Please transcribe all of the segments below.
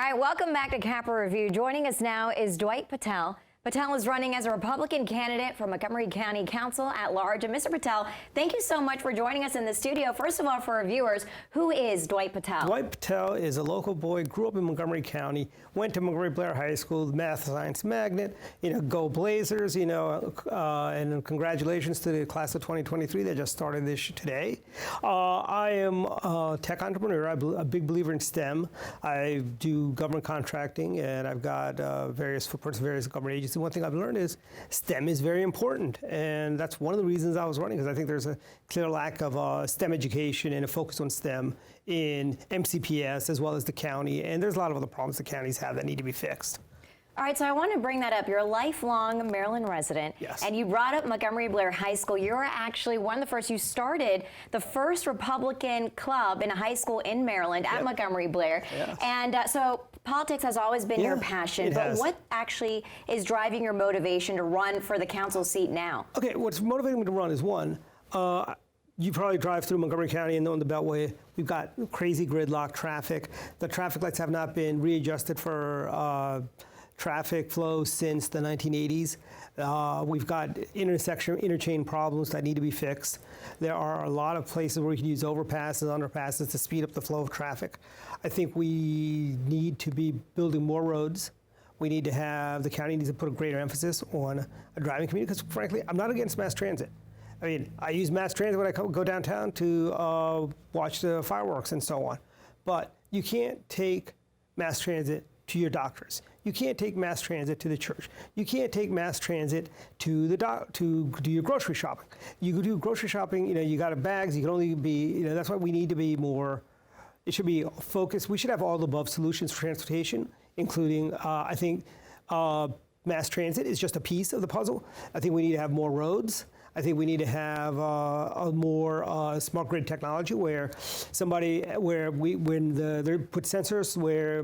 All right, welcome back to Capra Review. Joining us now is Dwight Patel. Patel is running as a Republican candidate for Montgomery County Council at large. And Mr. Patel, thank you so much for joining us in the studio. First of all, for our viewers, who is Dwight Patel? Dwight Patel is a local boy, grew up in Montgomery County, went to Montgomery Blair High School, math science magnet, go Blazers, and congratulations to the class of 2023 that just started today. I am a tech entrepreneur. I'm a big believer in STEM. I do government contracting, and I've got various footprints, various government agencies. One thing I've learned is STEM is very important, and that's one of the reasons I was running, because I think there's a clear lack of STEM education and a focus on STEM in MCPS as well as the county, and there's a lot of other problems the counties have that need to be fixed. All right, so I want to bring that up. You're a lifelong Maryland resident, yes, and you brought up Montgomery Blair High School. You're actually one of the first. You started the first Republican club in a high school in Maryland at Montgomery Blair, and so politics has always been your passion. But what actually is driving your motivation to run for the council seat now? Okay, what's motivating me to run is one. You probably drive through Montgomery County and know on the Beltway, we've got crazy gridlock traffic. The traffic lights have not been readjusted for traffic flow since the 1980s. We've got interchange problems that need to be fixed. There are a lot of places where we can use overpasses, underpasses to speed up the flow of traffic. I think we need to be building more roads. We need to have, the county needs to put a greater emphasis on a driving community, because frankly, I'm not against mass transit. I mean, I use mass transit when I go downtown to watch the fireworks and so on. But you can't take mass transit to your doctors. You can't take mass transit to the church. You can't take mass transit to the to do your grocery shopping. You go do grocery shopping, you got bags, you can only be, that's why we need to be more, it should be focused. We should have all the above solutions for transportation, including, I think, mass transit is just a piece of the puzzle. I think we need to have more roads. I think we need to have a more smart grid technology where when they put sensors where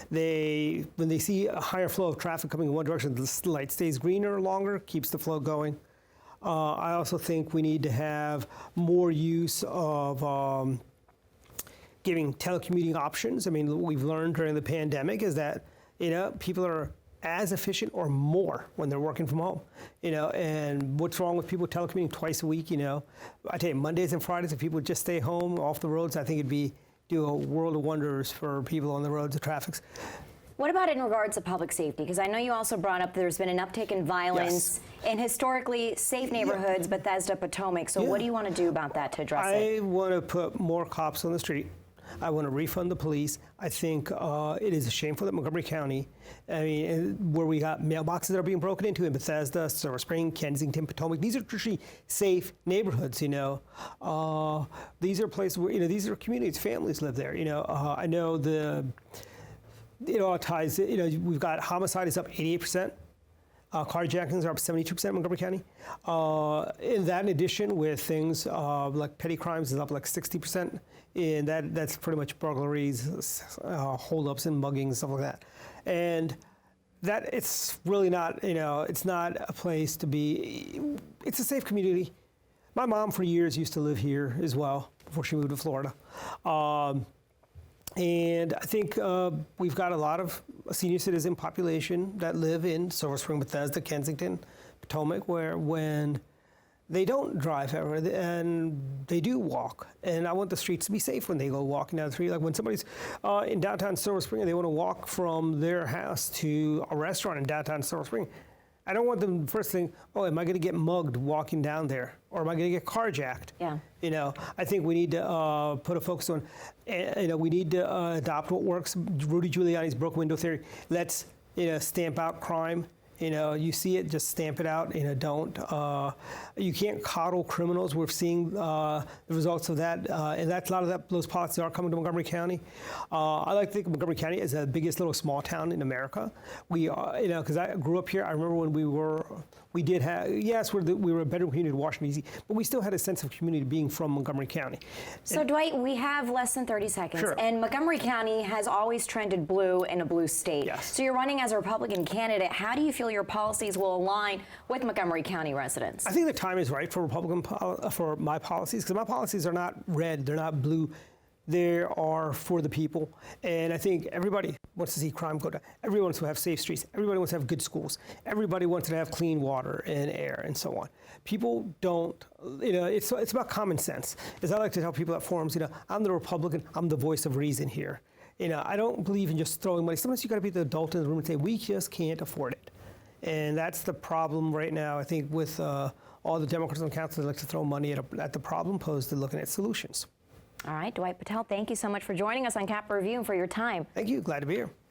when they see a higher flow of traffic coming in one direction, the light stays greener longer, keeps the flow going. I also think we need to have more use of giving telecommuting options. I mean, what we've learned during the pandemic is that people are as efficient or more when they're working from home, and what's wrong with people telecommuting twice a week, I tell you, Mondays and Fridays, if people would just stay home off the roads, I think it'd do a world of wonders for people on the roads, the traffics. What about in regards to public safety? Because I know you also brought up there's been an uptick in violence in historically safe neighborhoods, Bethesda, Potomac. So what do you want to do about that to address it? I want to put more cops on the street. I want to refund the police. I think it is shameful that Montgomery County, where we got mailboxes that are being broken into in Bethesda, Silver Spring, Kensington, Potomac. These are traditionally safe neighborhoods, These are places where, these are communities, families live there, I know it all ties, we've got homicide is up 88%. Carjackings are up 72% in Montgomery County. In addition, with things like petty crimes is up like 60%. And that's pretty much burglaries, holdups and muggings, stuff like that. And that it's really not, it's not a place to be. It's a safe community. My mom for years used to live here as well before she moved to Florida. And I think we've got a lot of senior citizen population that live in Silver Spring, Bethesda, Kensington, Potomac, where when they don't drive ever, and they do walk. And I want the streets to be safe when they go walking down the street. Like when somebody's in downtown Silver Spring and they want to walk from their house to a restaurant in downtown Silver Spring, I don't want them first thing, am I going to get mugged walking down there? Or am I going to get carjacked? Yeah. I think we need to put a focus on, we need to adopt what works. Rudy Giuliani's broken window theory. Let's, stamp out crime. You see it, just stamp it out. Don't. You can't coddle criminals. We're seeing the results of that, and that's a lot of those policies are coming to Montgomery County. I like to think of Montgomery County as the biggest little small town in America. We are, because I grew up here. I remember when we were a bedroom community in Washington, D.C., but we still had a sense of community being from Montgomery County. So, Dwight, we have less than 30 seconds, and Montgomery County has always trended blue in a blue state. Yes. So you're running as a Republican candidate. How do you feel your policies will align with Montgomery County residents? I think the time is right for for my policies, because my policies are not red, they're not blue. They are for the people. And I think everybody wants to see crime go down. Everyone wants to have safe streets. Everybody wants to have good schools. Everybody wants to have clean water and air and so on. People don't, it's about common sense. As I like to tell people at forums, I'm the Republican, I'm the voice of reason here. I don't believe in just throwing money. Sometimes you got to be the adult in the room and say, we just can't afford it. And that's the problem right now, I think, with all the Democrats on the council. They like to throw money at the problem opposed to looking at solutions. All right, Dwight Patel, thank you so much for joining us on Capitol Review and for your time. Thank you. Glad to be here.